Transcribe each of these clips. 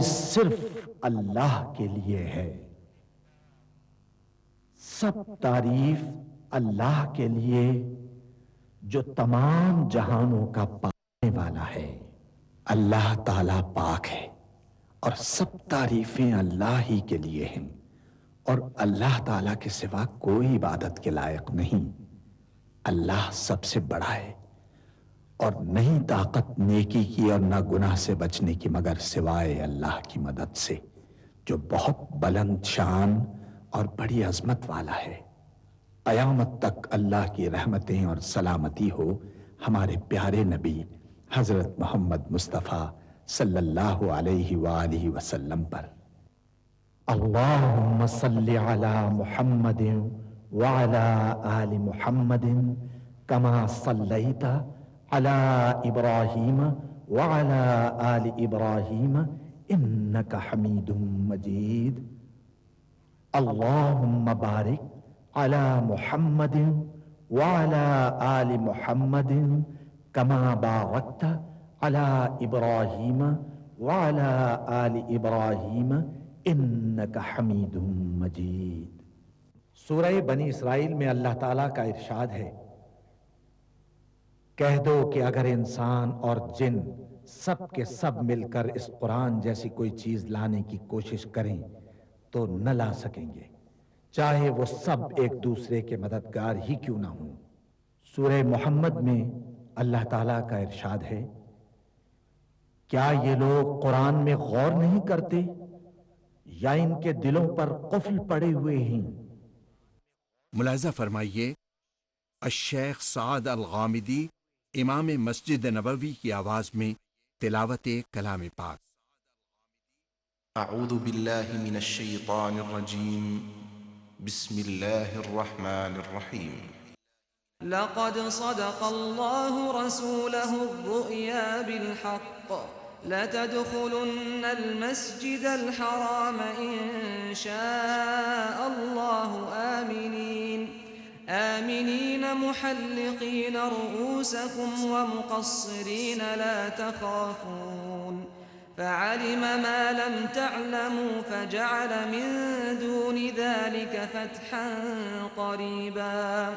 ستائش صرف اللہ کے لیے ہے، سب تعریف اللہ کے لیے جو تمام جہانوں کا پانے والا ہے۔ اللہ تعالیٰ پاک ہے اور سب تعریفیں اللہ ہی کے لیے ہیں، اور اللہ تعالیٰ کے سوا کوئی عبادت کے لائق نہیں۔ اللہ سب سے بڑا ہے اور نہیں طاقت نیکی کی اور نہ گناہ سے بچنے کی مگر سوائے اللہ کی مدد سے، جو بہت بلند شان اور بڑی عظمت والا ہے۔ قیامت تک اللہ کی رحمتیں اور سلامتی ہو ہمارے پیارے نبی حضرت محمد مصطفیٰ صلی اللہ علیہ وآلہ وسلم پر۔ اللہم صلی علی محمد وعلی آل محمد کما صلیت علی ابراہیم وعلی آل ابراہیم انک حمید مجید۔ اللہم بارک علی محمد وعلی آل محمد کما بارکت علی ابراہیم وعلی آل ابراہیم انک حمید مجید۔ سورہ بنی اسرائیل میں اللہ تعالیٰ کا ارشاد ہے، کہہ دو کہ اگر انسان اور جن سب کے سب مل کر اس قرآن جیسی کوئی چیز لانے کی کوشش کریں تو نہ لا سکیں گے، چاہے وہ سب ایک دوسرے کے مددگار ہی کیوں نہ ہوں۔ سورہ محمد میں اللہ تعالیٰ کا ارشاد ہے، کیا یہ لوگ قرآن میں غور نہیں کرتے یا ان کے دلوں پر قفل پڑے ہوئے ہیں؟ ملاحظہ فرمائیے الشیخ سعد الغامدی امام مسجد نبوی کی آواز میں تلاوت کلام پاک۔ اعوذ باللہ من الشیطان الرجیم، بسم اللہ الرحمن الرحیم۔ لقد صدق الله رسوله الرؤيا بالحق لتدخلن المسجد الحرام إن شاء الله آمنين محلقين رؤوسكم ومقصرين لا تخافون فعلم ما لم تعلموا فجعل من دون ذلك فتحا قريبا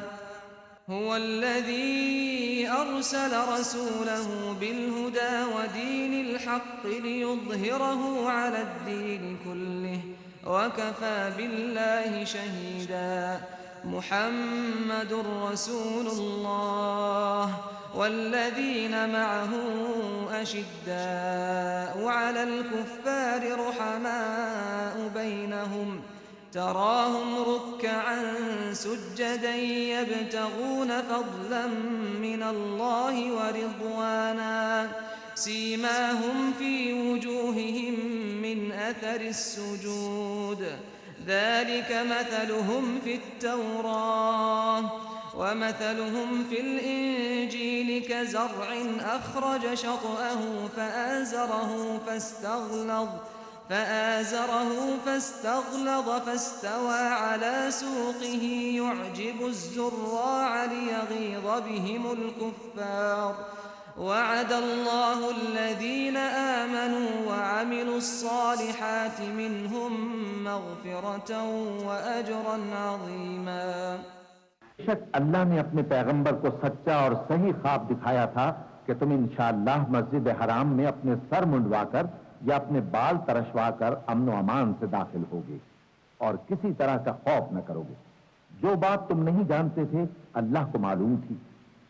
هو الذي أرسل رسوله بالهدى ودين الحق ليظهره على الدين كله وكفى بالله شهيدا محمد رسول الله والذين معه أشداء على الكفار رحماء بينهم تراهم ركعا سجدا يبتغون فضلا من الله ورضوانا سيماهم في وجوههم من أثر السجود ذلك مثلهم في التوراة ومثلهم في الإنجيل كزرع أخرج شطأه فآزره فاستغلظ فاستوى على سوقه يعجب الزراع ليغيظ بهم الكفار وعد الله الذين آمنوا وعملوا الصالحات منهم مغفرة وأجرا عظيما۔ بے شک اللہ نے اپنے پیغمبر کو سچا اور صحیح خواب دکھایا تھا کہ تم انشاءاللہ مسجد حرام میں اپنے سر منڈوا کر یا اپنے بال ترشوا کر امن و امان سے داخل ہوگے اور کسی طرح کا خوف نہ کرو گے۔ جو بات تم نہیں جانتے تھے اللہ کو معلوم تھی،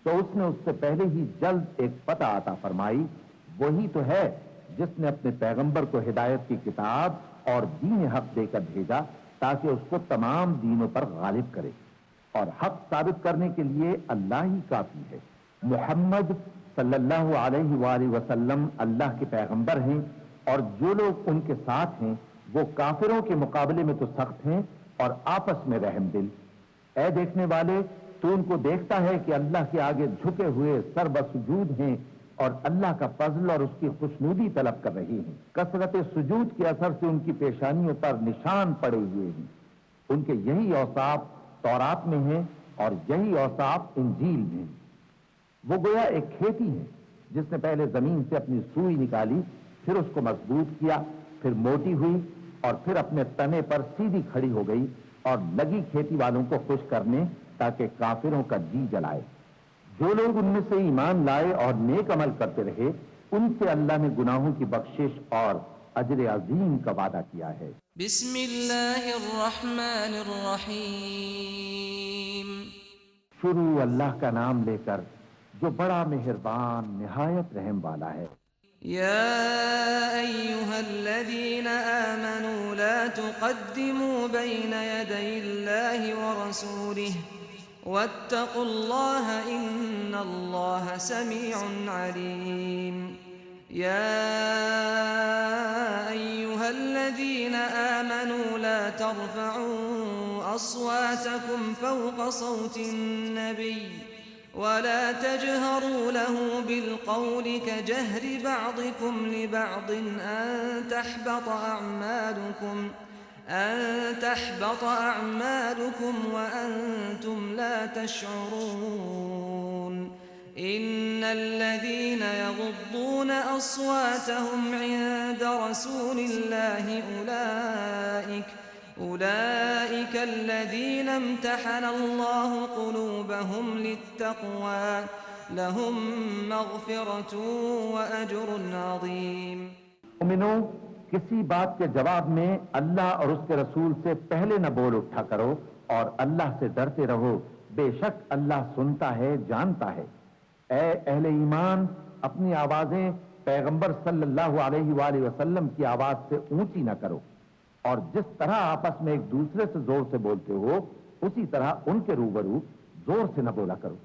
تو اس نے اس سے پہلے ہی جلد ایک پتہ عطا فرمائی۔ وہی تو ہے جس نے اپنے پیغمبر کو ہدایت کی کتاب اور دین حق دے کر بھیجا تاکہ اس کو تمام دینوں پر غالب کرے، اور حق ثابت کرنے کے لیے اللہ ہی کافی ہے۔ محمد صلی اللہ علیہ وآلہ وسلم اللہ کے پیغمبر ہیں، اور جو لوگ ان کے ساتھ ہیں وہ کافروں کے مقابلے میں تو سخت ہیں اور آپس میں رحم دل۔ اے دیکھنے والے، تو ان کو دیکھتا ہے کہ اللہ کے آگے جھکے ہوئے سر بسجود ہیں اور اللہ کا فضل اور اس کی خوشنودی طلب کر رہے ہیں۔ کثرت سجود کے اثر سے ان کی پیشانیوں پر نشان پڑے ہوئے ہیں۔ ان کے یہی اوصاف تورات میں ہیں اور یہی اوصاف انجیل میں ہیں۔ وہ گویا ایک کھیتی ہے جس نے پہلے زمین سے اپنی سوئی نکالی، پھر اس کو مضبوط کیا، پھر موٹی ہوئی اور پھر اپنے تنے پر سیدھی کھڑی ہو گئی اور لگی کھیتی والوں کو خوش کرنے تاکہ کافروں کا جی جلائے۔ جو لوگ ان میں سے ایمان لائے اور نیک عمل کرتے رہے ان سے اللہ نے گناہوں کی بخشش اور اجر عظیم کا وعدہ کیا ہے۔ بسم اللہ الرحمن الرحیم۔ شروع اللہ کا نام لے کر جو بڑا مہربان نہایت رحم والا ہے۔ يا أيها الذين آمنوا لا تقدموا بين يدي الله ورسوله واتقوا الله إن الله سميع عليم. يا أيها الذين آمنوا لا ترفعوا أصواتكم فوق صوت النبي ولا تجهروا له بالقول كجهر بعضكم لبعض أن تحبط أعمالكم وأنتم لا تشعرون. إن الذين يغضون أصواتهم عند رسول الله أولئك الذين امتحن الله قلوبهم للتقوى لهم مغفرة وأجر عظيم. مومنوں، کسی بات کے جواب میں اللہ اور اس کے رسول سے پہلے نہ بول اٹھا کرو اور اللہ سے ڈرتے رہو، بے شک اللہ سنتا ہے، جانتا ہے۔ اے اہل ایمان، اپنی آوازیں پیغمبر صلی اللہ علیہ وآلہ وسلم کی آواز سے اونچی نہ کرو، اور جس طرح آپس میں ایک دوسرے سے زور سے بولتے ہو اسی طرح ان کے روبرو زور سے نہ بولا کرو،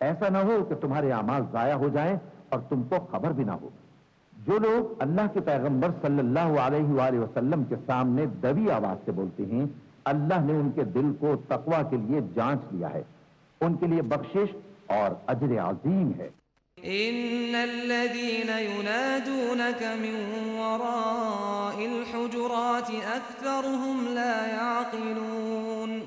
ایسا نہ ہو کہ تمہارے اعمال ضائع ہو جائیں اور تم کو خبر بھی نہ ہو۔ جو لوگ اللہ کے پیغمبر صلی اللہ علیہ وآلہ وسلم کے سامنے دبی آواز سے بولتے ہیں، اللہ نے ان کے دل کو تقوی کے لیے جانچ لیا ہے، ان کے لیے بخشش اور اجر عظیم ہے۔ إن الذين ينادونك من وراء الحجرات أكثرهم لا يعقلون.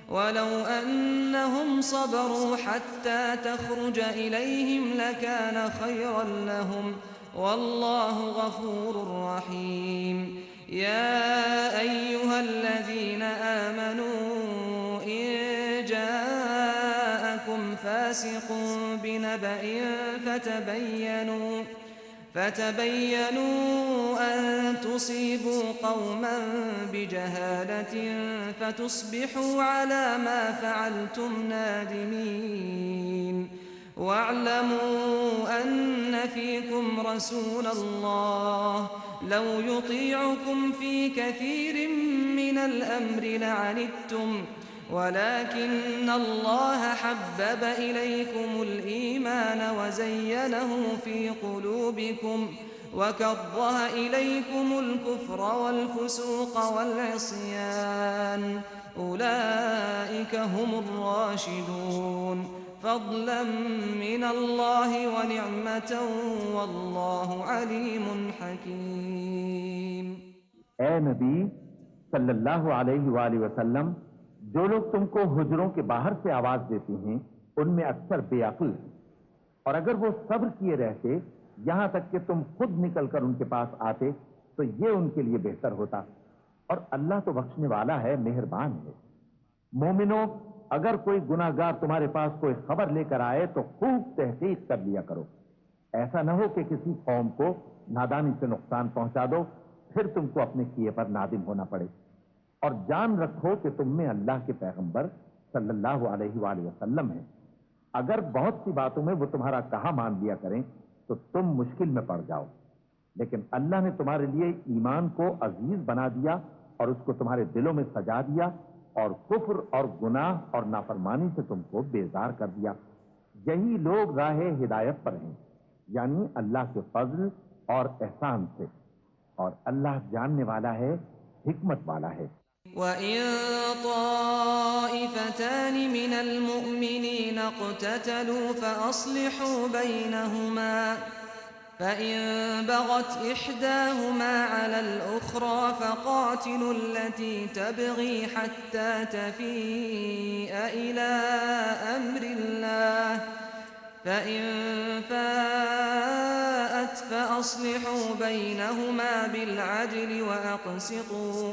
ولو أنهم صبروا حتى تخرج إليهم لكان خيرا لهم والله غفور رحيم. يا أيها الذين آمنوا إن جاءكم فاسق بنبأ فتبينوا أن تصيبوا قوما بجهالة فتصبحوا على ما فعلتم نادمين. واعلموا أن فيكم رسول الله لو يطيعكم في كثير من الأمر لعنتم ولكن الله حبب إليكم الإيمان وزينه في قلوبكم وكره إليكم الكفر والفسوق والعصيان أولئك هم الراشدون فضلا من الله ونعمة والله عليم حكيم. اے نبی صلی اللہ علیہ وآلہ وسلم، جو لوگ تم کو حجروں کے باہر سے آواز دیتے ہیں ان میں اکثر بے عقل ہیں، اور اگر وہ صبر کیے رہتے یہاں تک کہ تم خود نکل کر ان کے پاس آتے تو یہ ان کے لیے بہتر ہوتا، اور اللہ تو بخشنے والا ہے، مہربان ہے۔ مومنوں، اگر کوئی گناہ گار تمہارے پاس کوئی خبر لے کر آئے تو خوب تحقیق کر لیا کرو، ایسا نہ ہو کہ کسی قوم کو نادانی سے نقصان پہنچا دو پھر تم کو اپنے کیے پر نادم ہونا پڑے۔ اور جان رکھو کہ تم میں اللہ کے پیغمبر صلی اللہ علیہ وآلہ وسلم ہیں، اگر بہت سی باتوں میں وہ تمہارا کہا مان لیا کریں تو تم مشکل میں پڑ جاؤ، لیکن اللہ نے تمہارے لیے ایمان کو عزیز بنا دیا اور اس کو تمہارے دلوں میں سجا دیا اور کفر اور گناہ اور نافرمانی سے تم کو بیزار کر دیا۔ یہی لوگ راہ ہدایت پر ہیں، یعنی اللہ کے فضل اور احسان سے، اور اللہ جاننے والا ہے، حکمت والا ہے۔ وَإِن طَائِفَتَانِ مِنَ الْمُؤْمِنِينَ اقْتَتَلُوا فَأَصْلِحُوا بَيْنَهُمَا فَإِن بَغَتْ إِحْدَاهُمَا عَلَى الْأُخْرَى فَقَاتِلُوا الَّتِي تَبْغِي حَتَّى تَفِيءَ إِلَى أَمْرِ اللَّهِ فَإِن فَاءَتْ فأصلحوا بينهما بالعدل وأقسطوا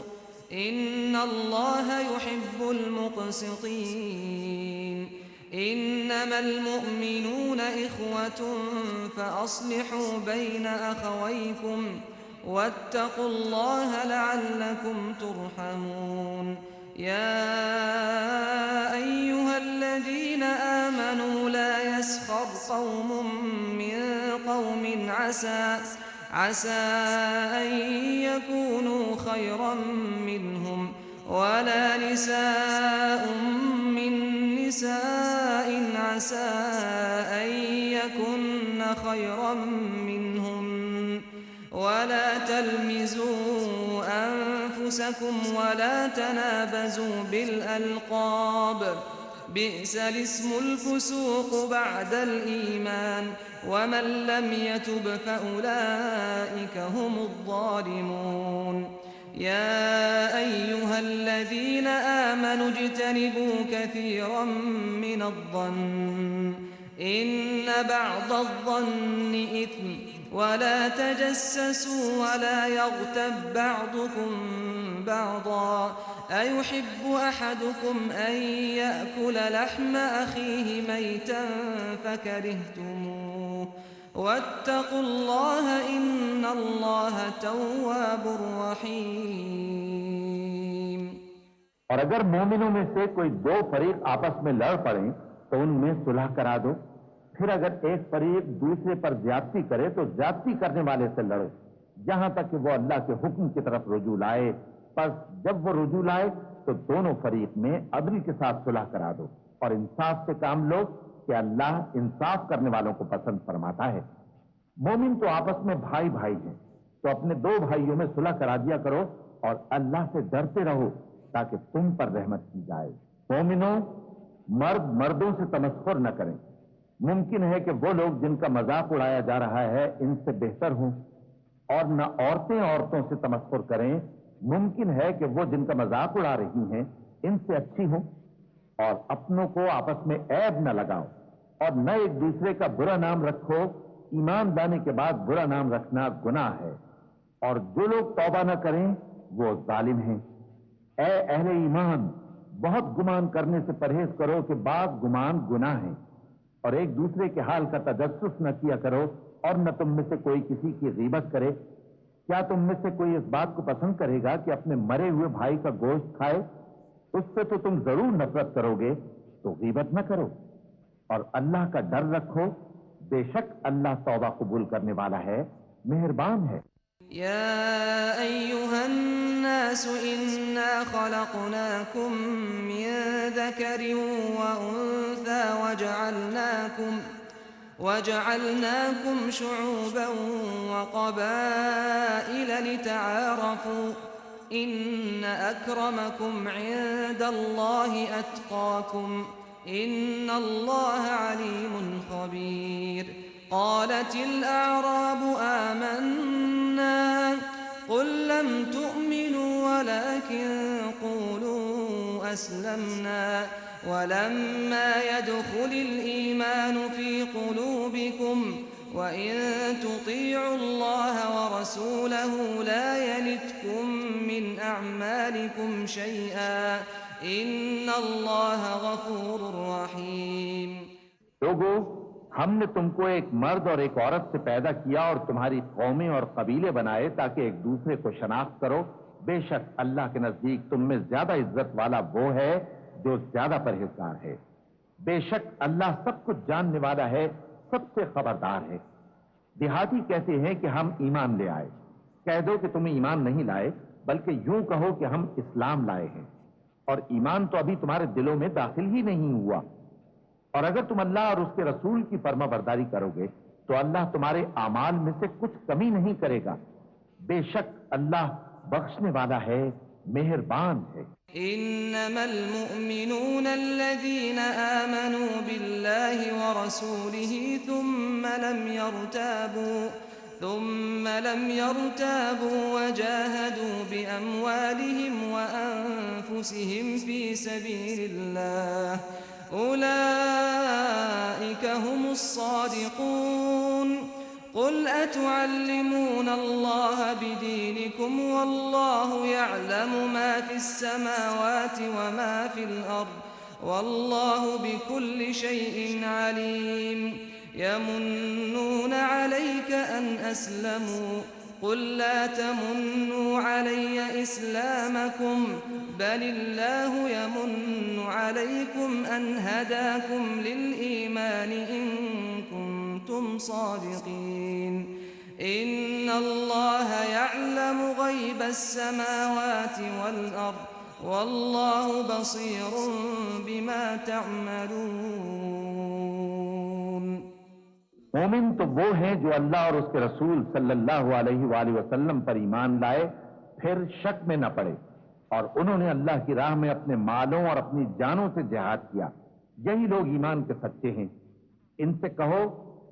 إن الله يحب المقسطين إنما المؤمنون إخوة فأصلحوا بين أخويكم واتقوا الله لعلكم ترحمون يا أيها الذين آمنوا لا يسخر قوم من قوم عسى أن يكونوا خيرا منهم ولا نساء من نساء عسى أن يكن خيرا منهم ولا تلمزوا أنفسكم ولا تنابزوا بالألقاب بئس الاسم الفسوق بعد الإيمان ومن لم يتب فأولئك هم الظالمون يا أيها الذين آمنوا اجتنبوا كثيرا من الظن إن بعض الظن إثم ولا تجسسوا ولا يغتب بعضكم بعضا أيحب أحدكم أن يأكل لحم أخيه ميتا فكرهتموه واتقوا الله إن الله تواب رحيم اور اگر مومنوں میں سے کوئی دو فریق آپس میں لڑ پڑیں تو ان میں صلح کرا دو. پھر اگر ایک فریق دوسرے پر زیادتی کرے تو زیادتی کرنے والے سے لڑو جہاں تک کہ وہ اللہ کے حکم کی طرف رجوع لائے. پس جب وہ رجوع لائے تو دونوں فریق میں عدل کے ساتھ صلح کرا دو اور انصاف سے کام لو کہ اللہ انصاف کرنے والوں کو پسند فرماتا ہے. مومن تو آپس میں بھائی بھائی ہیں تو اپنے دو بھائیوں میں صلح کرا دیا کرو اور اللہ سے ڈرتے رہو تاکہ تم پر رحمت کی جائے. مومنوں، مرد مردوں سے تمسخر نہ کریں. ممکن ہے کہ وہ لوگ جن کا مذاق اڑایا جا رہا ہے ان سے بہتر ہوں، اور نہ عورتیں عورتوں سے تمسخر کریں. ممکن ہے کہ وہ جن کا مذاق اڑا رہی ہیں ان سے اچھی ہوں. اور اپنوں کو آپس میں عیب نہ لگاؤ اور نہ ایک دوسرے کا برا نام رکھو. ایمان لانے کے بعد برا نام رکھنا گناہ ہے اور جو لوگ توبہ نہ کریں وہ ظالم ہیں. اے اہل ایمان، بہت گمان کرنے سے پرہیز کرو کہ بعض گمان گناہ ہیں، اور ایک دوسرے کے حال کا تجسس نہ کیا کرو اور نہ تم میں سے کوئی کسی کی غیبت کرے. کیا تم میں سے کوئی اس بات کو پسند کرے گا کہ اپنے مرے ہوئے بھائی کا گوشت کھائے؟ اس سے تو تم ضرور نفرت کرو گے، تو غیبت نہ کرو اور اللہ کا ڈر رکھو. بے شک اللہ توبہ قبول کرنے والا ہے، مہربان ہے. يا أيها الناس إنا خلقناكم من ذكر وأنثى وجعلناكم شعوبا وقبائل لتعارفوا إن أكرمكم عند الله أتقاكم إن الله عليم خبير. قالت الأعراب آمنا قل لم تؤمنوا ولكن قولوا أسلمنا ولما يدخل الإيمان في قلوبكم وإن تطيعوا الله ورسوله لا يلتكم من أعمالكم شيئا إن الله غفور رحيم. لوگو، ہم نے تم کو ایک مرد اور ایک عورت سے پیدا کیا اور تمہاری قومیں اور قبیلے بنائے تاکہ ایک دوسرے کو شناخت کرو. بے شک اللہ کے نزدیک تم میں زیادہ عزت والا وہ ہے جو زیادہ پرہیزگار ہے. بے شک اللہ سب کچھ جاننے والا ہے، سب سے خبردار ہے. دیہاتی کہتے ہیں کہ ہم ایمان لے آئے. کہہ دو کہ تم ایمان نہیں لائے، بلکہ یوں کہو کہ ہم اسلام لائے ہیں، اور ایمان تو ابھی تمہارے دلوں میں داخل ہی نہیں ہوا. اور اگر تم اللہ اور اس کے رسول کی فرما برداری کرو گے تو اللہ تمہارے اعمال میں سے کچھ کمی نہیں کرے گا. بے شک اللہ بخشنے والا ہے، مہربان ہے. إنما المؤمنون الذين آمنوا بالله ورسوله ثم لم يرتابوا وجاهدوا بأموالهم وأنفسهم في سبيل الله أولئك هم الصادقون. قل أتعلمون الله بدينكم والله يعلم ما في السماوات وما في الأرض والله بكل شيء عليم يمنون عليك أن أسلموا قل لا تمنوا علي إسلامكم بل الله يمن عليكم أن هداكم للإيمان إن كنتم صادقين إن الله يعلم غيب السماوات والأرض والله بصير بما تعملون. مومن تو وہ ہیں جو اللہ اور اس کے رسول صلی اللہ علیہ وآلہ وسلم پر ایمان لائے پھر شک میں نہ پڑے اور انہوں نے اللہ کی راہ میں اپنے مالوں اور اپنی جانوں سے جہاد کیا. یہی لوگ ایمان کے سچے ہیں. ان سے کہو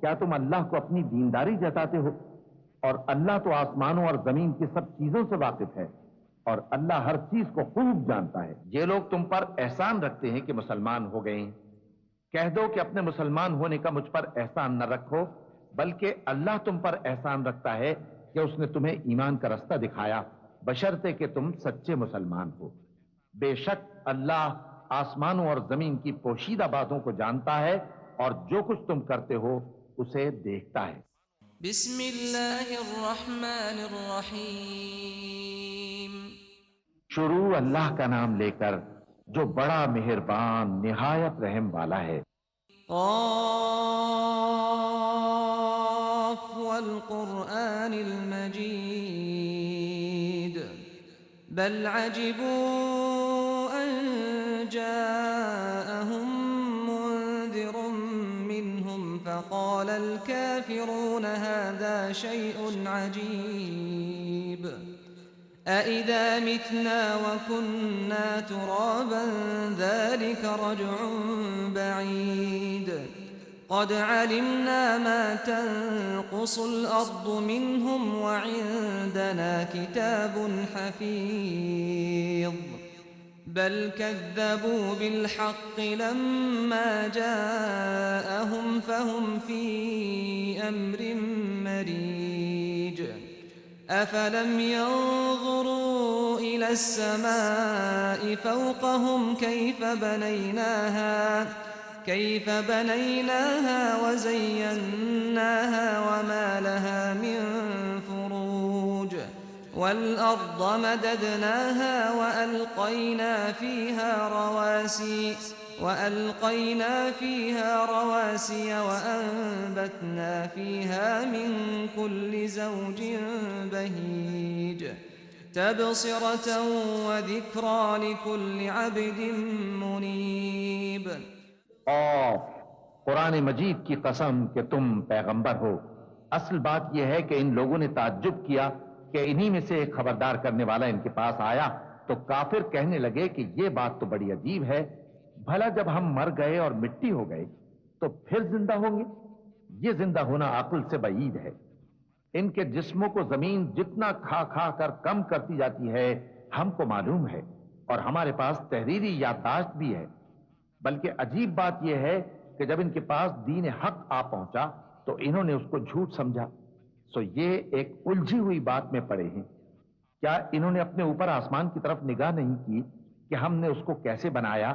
کیا تم اللہ کو اپنی دینداری جتاتے ہو اور اللہ تو آسمانوں اور زمین کی سب چیزوں سے واقف ہے اور اللہ ہر چیز کو خوب جانتا ہے. یہ لوگ تم پر احسان رکھتے ہیں کہ مسلمان ہو گئے ہیں. کہہ دو کہ اپنے مسلمان ہونے کا مجھ پر احسان نہ رکھو بلکہ اللہ تم پر احسان رکھتا ہے کہ اس نے تمہیں ایمان کا رستہ دکھایا بشرطے کہ تم سچے مسلمان ہو. بے شک اللہ آسمانوں اور زمین کی پوشیدہ باتوں کو جانتا ہے اور جو کچھ تم کرتے ہو اسے دیکھتا ہے. بسم اللہ الرحمن الرحیم. شروع اللہ کا نام لے کر جو بڑا مہربان نہایت رحم والا ہے. قاف والقرآن المجید بل عجبوا أن جاءهم منذر منهم فقال الكافرون هذا شيء عجيب أَإِذَا مِتْنَا وَكُنَّا تُرَابًا ذَلِكَ رَجْعٌ بَعِيدٌ قَدْ عَلِمْنَا مَا تَنقُصُ الْأَرْضُ مِنْهُمْ وَعِندَنَا كِتَابٌ حَفِيظٌ بَلْ كَذَّبُوا بِالْحَقِّ لَمَّا جَاءَهُمْ فَهُمْ فِي أَمْرٍ مَرِيجٍ أَفَلَمْ يَنظُرُوا إِلَى السَّمَاءِ فَوْقَهُمْ كَيْفَ بَنَيْنَاهَا وَزَيَّنَّاهَا وَمَا لَهَا مِنْ فُرُوجٍ وَالْأَرْضَ مَدَدْنَاهَا وَأَلْقَيْنَا فِيهَا رَوَاسِيَ وَأَنبَتْنَا فِيهَا مِن كُلِّ زَوْجٍ بَهِيجٍ تَبْصِرَةً وَذِكْرَى لِكُلِّ عَبْدٍ مُنِيبٍ. اور قرآن مجید کی قسم کہ تم پیغمبر ہو. اصل بات یہ ہے کہ ان لوگوں نے تعجب کیا کہ انہی میں سے ایک خبردار کرنے والا ان کے پاس آیا تو کافر کہنے لگے کہ یہ بات تو بڑی عجیب ہے. بھلا جب ہم مر گئے اور مٹی ہو گئے تو پھر زندہ ہوں گے؟ یہ زندہ ہونا عقل سے بعید ہے. ان کے جسموں کو زمین جتنا کھا کھا کر کم کرتی جاتی ہے ہم کو معلوم ہے اور ہمارے پاس تحریری یادداشت بھی ہے. بلکہ عجیب بات یہ ہے کہ جب ان کے پاس دین حق آ پہنچا تو انہوں نے اس کو جھوٹ سمجھا. سو یہ ایک الجھی ہوئی بات میں پڑے ہیں. کیا انہوں نے اپنے اوپر آسمان کی طرف نگاہ نہیں کی کہ ہم نے اس کو کیسے بنایا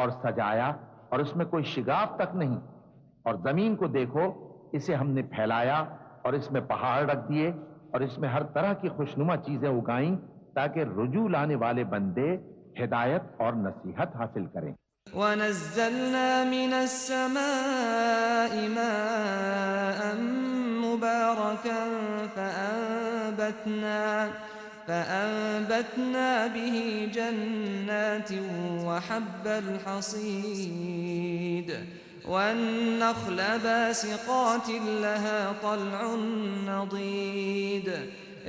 اور سجایا اور اس میں کوئی شگاف تک نہیں؟ اور زمین کو دیکھو، اسے ہم نے پھیلایا اور اس میں پہاڑ رکھ دیے اور اس میں ہر طرح کی خوشنما چیزیں اگائیں تاکہ رجوع لانے والے بندے ہدایت اور نصیحت حاصل کریں. وَنَزَّلْنَا مِنَ السَّمَاءِ مَاءً مُبَارَكًا فأنبتنا به جنات وحب الحصيد والنخل باسقات لها طلع نضيد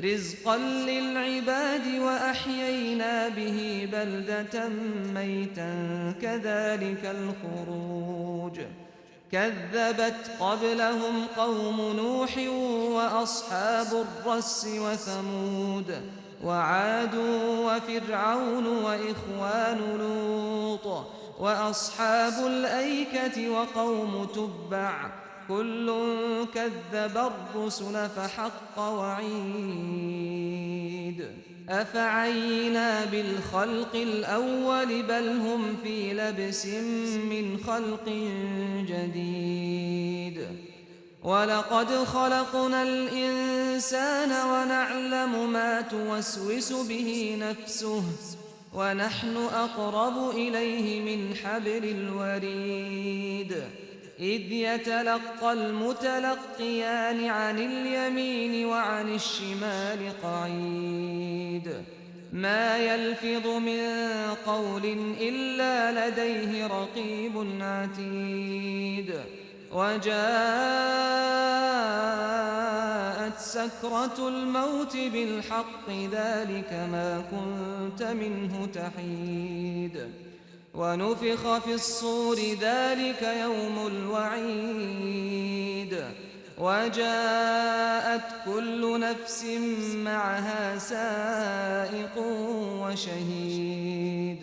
رزقا للعباد وأحيينا به بلدة ميتا كذلك الخروج كذبت قبلهم قوم نوح وأصحاب الرس وثمود وعاد وفرعون وإخوان لوط وأصحاب الأيكة وقوم تبع كل كذب الرسل فحق وعيد أفعينا بالخلق الأول بل هم في لبس من خلق جديد ولقد خلقنا الإنسان ونعلم ما توسوس به نفسه ونحن أقرب إليه من حبل الوريد إذ يتلقى المتلقيان عن اليمين وعن الشمال قعيد ما يلفظ من قول إلا لديه رقيب عتيد وجاءت سكرة الموت بالحق ذلك ما كنت منه تحيد ونفخ في الصور ذلك يوم الوعيد وجاءت كل نفس معها سائق وشهيد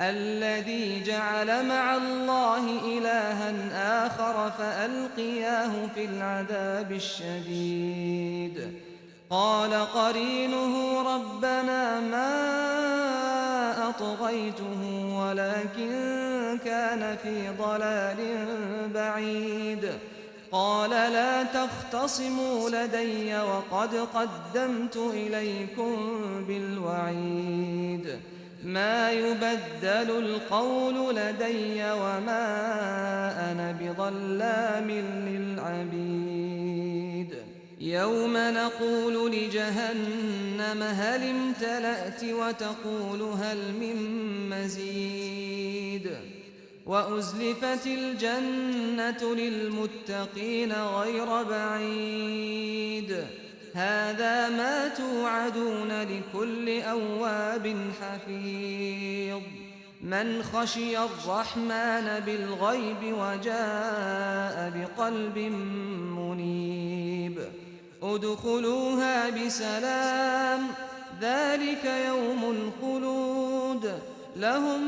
الذي جعل مع الله إلها آخر فألقياه في العذاب الشديد قال قرينه ربنا ما أطغيته ولكن كان في ضلال بعيد قال لا تختصموا لدي وقد قدمت إليكم بالوعيد ما يبدل القول لدي وما أنا بظلام للعبيد يوم نقول لجهنم هل امتلأت وتقول هل من مزيد وأزلفت الجنة للمتقين غير بعيد هذا ما توعدون لكل أواب حفيظ من خشي الرحمن بالغيب وجاء بقلب منيب ادخلوها بسلام ذلك يوم الخلود لهم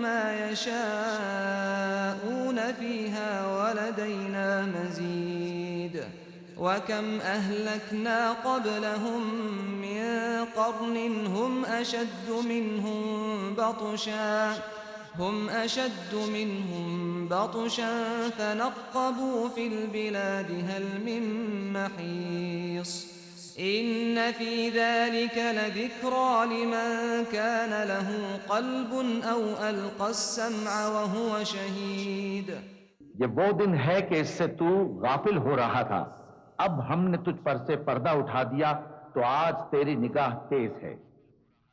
ما يشاءون فيها ولدينا مزيد وكم أهلكنا قبلهم من قرن هم أشد منهم بطشا فنقبوا في البلاد هل من محيص إن في ذلك لذكرى لمن كان له قلب أو ألقى السمع وهو شهيد. یہ وہ دن ہے کہ اس سے تو غافل ہو رہا تھا، اب ہم نے تجھ پر سے پردہ اٹھا دیا تو آج تیری نگاہ تیز ہے.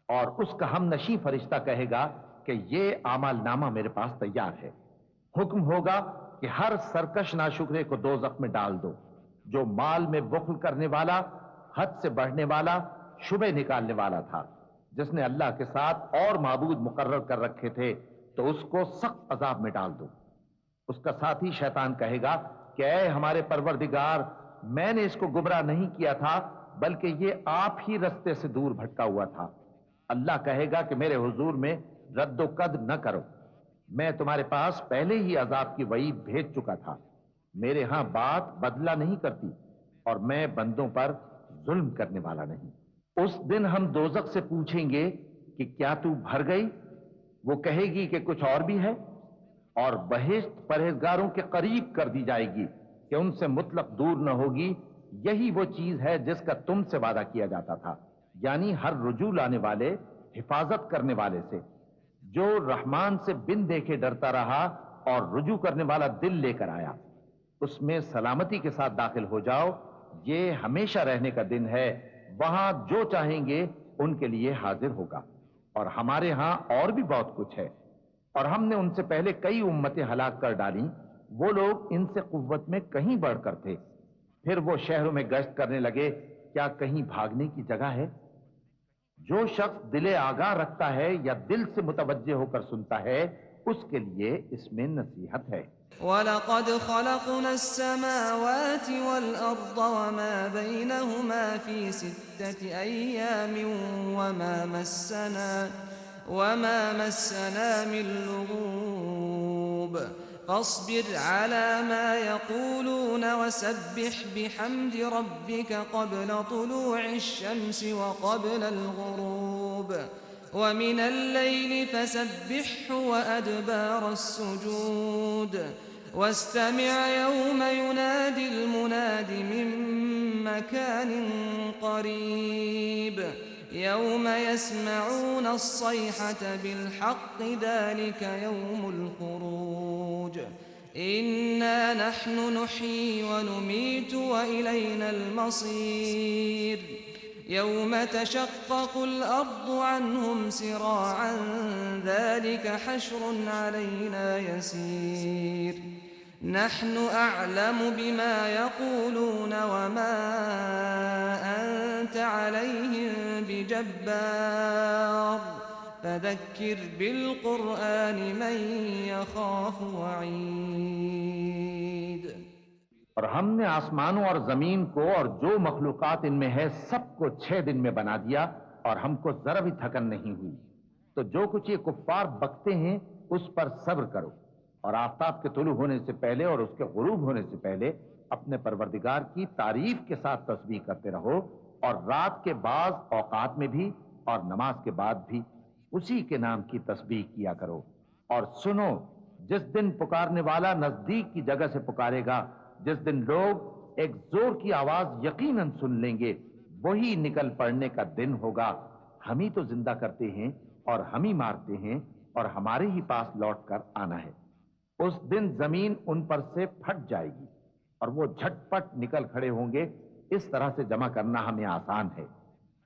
اور اس کا ہم نشیں فرشتہ کہے گا کہ یہ اعمال نامہ میرے پاس تیار ہے. حکم ہوگا کہ ہر سرکش ناشکرے کو دوزخ میں ڈال دو، جو مال میں بخل کرنے والا، حد سے بڑھنے والا، شبہ نکالنے والا تھا، جس نے اللہ کے ساتھ اور معبود مقرر کر رکھے تھے، تو اس کو سخت عذاب میں ڈال دو. اس کا ساتھی شیطان کہے گا کہ اے ہمارے پروردگار، میں نے اس کو گمراہ نہیں کیا تھا بلکہ یہ آپ ہی رستے سے دور بھٹکا ہوا تھا. اللہ کہے گا کہ میرے حضور میں رد و قد نہ کرو، میں تمہارے پاس پہلے ہی عذاب کی وعید بھیج چکا تھا. میرے ہاں بات بدلہ نہیں کرتی اور میں بندوں پر ظلم کرنے والا نہیں. اس دن ہم دوزخ سے پوچھیں گے کہ کیا تو بھر گئی؟ وہ کہے گی کہ کچھ اور بھی ہے. اور بہشت پرہیزگاروں کے قریب کر دی جائے گی کہ ان سے مطلق دور نہ ہوگی. یہی وہ چیز ہے جس کا تم سے وعدہ کیا جاتا تھا، یعنی ہر رجوع لانے والے، حفاظت کرنے والے سے. جو رحمان سے بن دیکھے ڈرتا رہا اور رجوع کرنے والا دل لے کر آیا، اس میں سلامتی کے ساتھ داخل ہو جاؤ. یہ ہمیشہ رہنے کا دن ہے، وہاں جو چاہیں گے ان کے لیے حاضر ہوگا. اور ہمارے ہاں اور بھی بہت کچھ ہے. اور ہم نے ان سے پہلے کئی امتیں ہلاک کر ڈالیں، وہ لوگ ان سے قوت میں کہیں بڑھ کر تھے. پھر وہ شہروں میں گشت کرنے لگے، کیا کہیں بھاگنے کی جگہ ہے؟ جو شخص دل آگاہ رکھتا ہے یا دل سے متوجہ ہو کر سنتا ہے، اس کے لیے اس میں نصیحت ہے. وَلَقَدْ خَلَقْنَا السَّمَاوَاتِ وَالْأَرْضَ وَمَا بَيْنَهُمَا فِي 6 أَيَّامٍ وَمَا مَسَّنَا مِن لُّغُوبٍ فاصبر على ما يقولون وسبح بحمد ربك قبل طلوع الشمس وقبل الغروب ومن الليل فسبحه وأدبار السجود واستمع يوم ينادي المناد من مكان قريب يوم يسمعون الصيحة بالحق ذلك يوم الخروج إنا نحن نحيي ونميت وإلينا المصير يوم تشقق الأرض عنهم سراعا ذلك حشر علينا يسير نحن أعلم بما يقولون وما أنت عليهم بجبار فذكر بالقرآن من يخاف وعيد. اور ہم نے آسمانوں اور زمین کو اور جو مخلوقات ان میں ہے سب کو 6 دن میں بنا دیا اور ہم کو ذرا بھی تھکن نہیں ہوئی. تو جو کچھ یہ کفار بکتے ہیں اس پر صبر کرو اور آفتاب کے طلوع ہونے سے پہلے اور اس کے غروب ہونے سے پہلے اپنے پروردگار کی تعریف کے ساتھ تسبیح کرتے رہو اور رات کے بعض اوقات میں بھی اور نماز کے بعد بھی اسی کے نام کی تسبیح کیا کرو. اور سنو، جس دن پکارنے والا نزدیک کی جگہ سے پکارے گا، جس دن لوگ ایک زور کی آواز یقیناً سن لیں گے، وہی نکل پڑنے کا دن ہوگا. ہم ہی تو زندہ کرتے ہیں اور ہم ہی مارتے ہیں اور ہمارے ہی پاس لوٹ کر آنا ہے. اس دن زمین ان پر سے پھٹ جائے گی اور وہ جھٹ پٹ نکل کھڑے ہوں گے. اس طرح سے جمع کرنا ہمیں آسان ہے.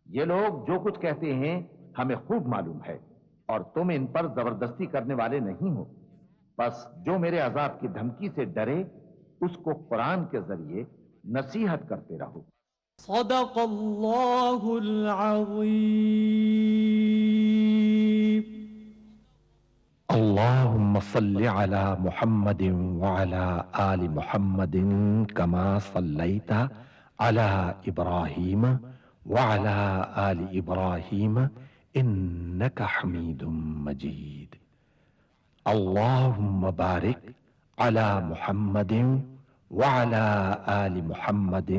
یہ لوگ جو کچھ کہتے ہیں ہمیں خوب معلوم ہے اور تم ان پر زبردستی کرنے والے نہیں ہو. بس جو میرے عذاب کی دھمکی سے ڈرے اس کو قرآن کے ذریعے نصیحت کرتے رہو. صدق اللہ العظیم. اللهم صل على محمد وعلى آل محمد كما صليت على إبراهيم وعلى آل إبراهيم إنك حميد مجيد. اللهم بارك على محمد وعلى آل محمد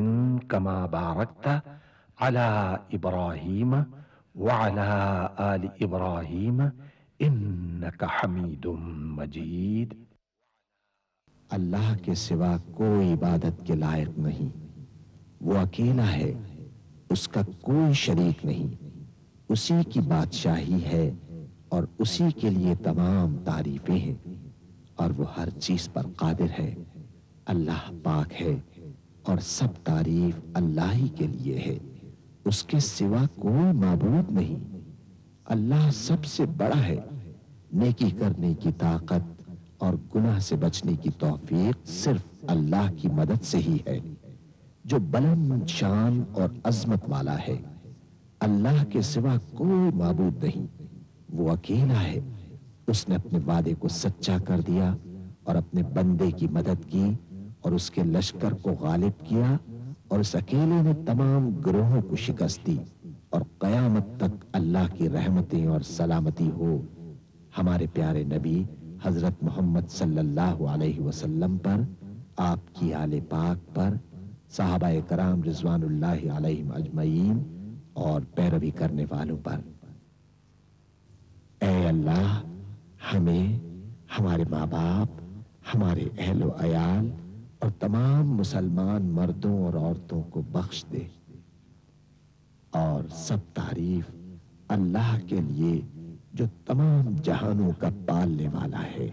كما باركت على إبراهيم وعلى آل إبراهيم انک حمید مجید. اللہ کے سوا کوئی عبادت کے لائق نہیں، وہ اکیلا ہے اس کا کوئی شریک نہیں، اسی کی بادشاہی ہے اور اسی کے لیے تمام تعریفیں ہیں، اور وہ ہر چیز پر قادر ہے۔ اللہ پاک ہے اور سب تعریف اللہ ہی کے لیے ہے، اس کے سوا کوئی معبود نہیں۔ اللہ سب سے بڑا ہے، نیکی کرنے کی طاقت اور گناہ سے بچنے کی توفیق صرف اللہ کی مدد سے ہی ہے، جو بلند شان اور عظمت والا ہے۔ اللہ کے سوا کوئی معبود نہیں، وہ اکیلا ہے۔ اس نے اپنے وعدے کو سچا کر دیا اور اپنے بندے کی مدد کی اور اس کے لشکر کو غالب کیا، اور اس اکیلے نے تمام گروہوں کو شکست دی، اور قیامت تک اللہ کی رحمتیں اور سلامتی ہو ہمارے پیارے نبی حضرت محمد صلی اللہ علیہ وسلم پر، آپ کی آل پاک پر، صحابہ کرام رضوان اللہ علیہم اجمعین اور پیروی کرنے والوں پر۔ اے اللہ، ہمیں، ہمارے ماں باپ، ہمارے اہل و عیال اور تمام مسلمان مردوں اور عورتوں کو بخش دے، اور سب تعریف اللہ کے لیے جو تمام جہانوں کا پالنے والا ہے۔